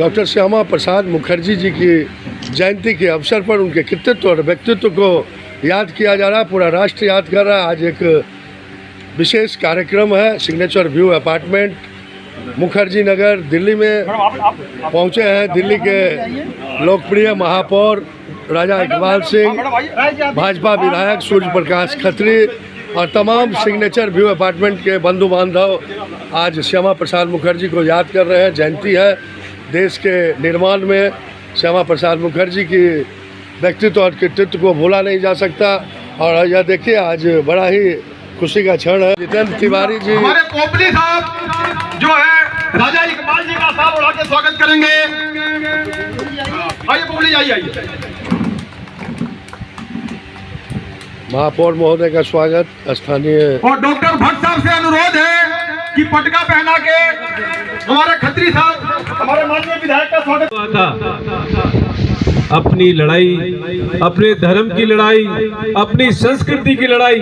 Doctor Shyama Prasad Mukherjee ji की जयंती के अवसर पर उनके कृतित्व और व्यक्तित्व को याद किया जा रहा है। पूरा राष्ट्र याद कर रहा है। आज एक विशेष कार्यक्रम है। Signature view apartment Mukherjee Nagar Delhi में पहुंचे हैं। दिल्ली के लोकप्रिय महापौर राजा इकबाल सिंह, भाजपा विधायक सूर्य प्रकाश खत्री और तमाम सिग्नेचर व्यू अपार्टमेंट के बंधु बांधव आज श्यामा प्रसाद मुखर्जी को याद कर रहे हैं। जयंती है। देश के निर्माण में श्यामा प्रसाद मुखर्जी की व्यक्तित्व और कृतित्व को भूला नहीं जा सकता। और यह देखिए आज बड़ा ही खुशी का क्षण है। जितेंद्र तिवारी जी, हमारे पोपली साहब जो है राजा इकबाल जी का साहब उड़ा के स्वागत करेंगे। आइए पोपली, आइए। महापौर महोदय का स्वागत स्थानीय। और डॉक्टर भट्ट साहब से अनुरोध है कि पटका पहना के हमारे खत्री साहब, हमारे माननीय विधायक का स्वागत था। अपनी लड़ाई, अपने धर्म की लड़ाई, अपनी संस्कृति की लड़ाई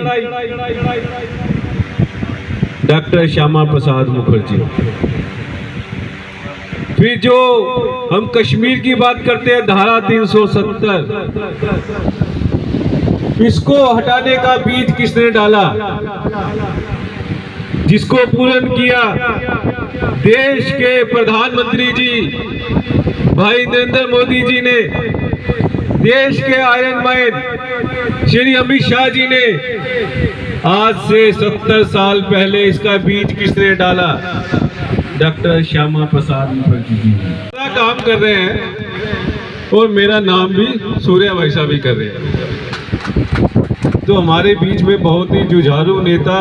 डॉक्टर श्यामा प्रसाद मुखर्जी। फिर जो हम कश्मीर की बात करते हैं, धारा 370, इसको हटाने का बीज किसने डाला, जिसको पूर्ण किया देश के प्रधानमंत्री जी भाई नरेंद्र मोदी जी ने, देश के आयरन मैन श्री अमित शाह जी ने। आज से 70 साल पहले इसका बीज किसने डाला? डॉक्टर श्यामा प्रसाद मुखर्जी जी बड़ा काम कर रहे हैं और मेरा नाम भी सूर्या वैसा भी कर रहे हैं। तो हमारे बीच में बहुत ही जुझारू नेता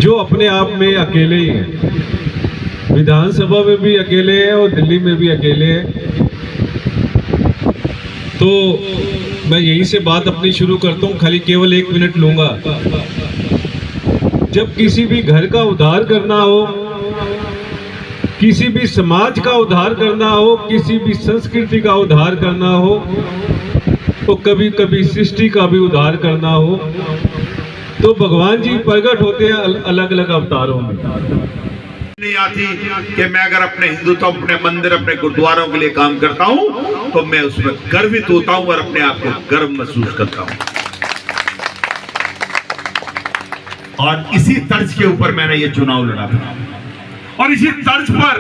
जो अपने आप में अकेले ही हैं, विधानसभा में भी अकेले हैं और दिल्ली में भी अकेले हैं। तो मैं यहीं से बात अपनी शुरू करता हूँ, खाली केवल 1 मिनट लूँगा। जब किसी भी घर का उद्धार करना हो, किसी भी समाज का उद्धार करना हो, किसी भी संस्कृति का उद्धार करना हो, तो कभी कभी सृष्टि का भी उद्धार करना हो, तो भगवान जी प्रकट होते हैं अलग अलग अवतारों में। नहीं आती कि मैं अगर अपने हिंदुत्व, अपने मंदिर, अपने गुरुद्वारों के लिए काम करता हूं तो मैं उसमें गर्वित होता हूं और अपने आप को गर्व महसूस करता हूं। और इसी तर्ज के ऊपर मैंने ये चुनाव लड़ा था और इसी तर्ज पर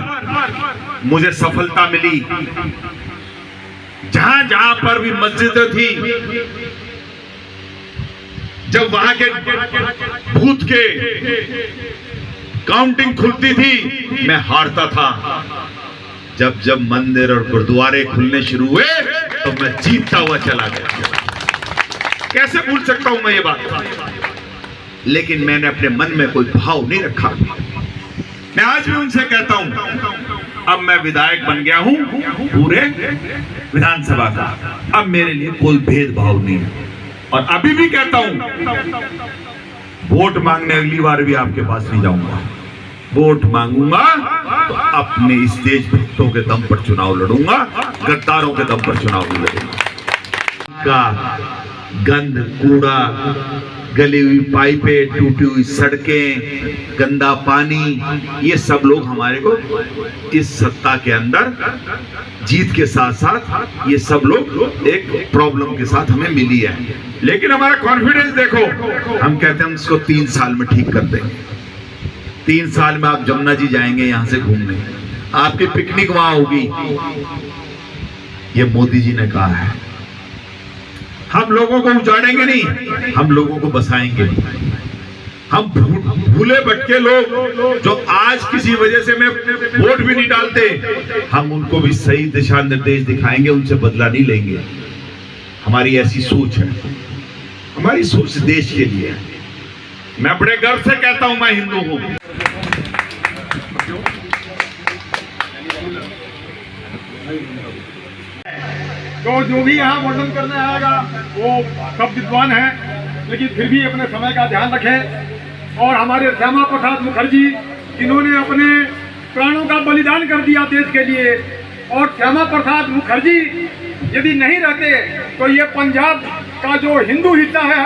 मुझे सफलता मिली। जहां जहां पर भी मस्जिदें थी, जब वहां के बूथ के काउंटिंग खुलती थी, मैं हारता था। जब जब मंदिर और गुरुद्वारे खुलने शुरू हुए तो मैं जीतता हुआ चला गया। कैसे भूल सकता हूं मैं ये बात? लेकिन मैंने अपने मन में कोई भाव नहीं रखा। मैं आज भी उनसे कहता हूं, अब मैं विधायक बन गया हूं पूरे विधानसभा का, अब मेरे लिए कोई भेदभाव नहीं है। और अभी भी कहता हूं, वोट मांगने अगली बार भी आपके पास नहीं जाऊंगा। वोट मांगूंगा तो अपने इस देशभक्तों के दम पर चुनाव लड़ूंगा, गद्दारों के दम पर चुनाव नहीं लड़ूंगा। का गंद, कूड़ा, गली हुई पाइपें, टूटी हुई सड़कें, गंदा पानी, ये सब लोग हमारे को इस सत्ता के अंदर जीत के साथ साथ ये सब लोग एक प्रॉब्लम के साथ हमें मिली है। लेकिन हमारा कॉन्फिडेंस देखो, हम कहते हैं इसको 3 साल में ठीक कर देंगे। 3 साल में आप जमुना जी जाएंगे यहां से घूमने, आपकी पिकनिक वहां होगी। ये मोदी जी ने कहा है। हम लोगों को उजाड़ेंगे नहीं, हम लोगों को बसाएंगे। हम भूले भटके लोग जो आज किसी वजह से में वोट भी नहीं डालते, हम उनको भी सही दिशा निर्देश दिखाएंगे, उनसे बदला नहीं लेंगे। हमारी ऐसी सोच है, हमारी सोच देश के लिए है। मैं बड़े गर्व से कहता हूं मैं हिंदू हूं। तो जो भी यहाँ वर्णन करने आएगा वो सब विद्वान है, लेकिन फिर भी अपने समय का ध्यान रखें। और हमारे श्यामा प्रसाद मुखर्जी, इन्होंने अपने प्राणों का बलिदान कर दिया देश के लिए। और श्यामा प्रसाद मुखर्जी यदि नहीं रहते तो ये पंजाब का जो हिंदू हिस्सा है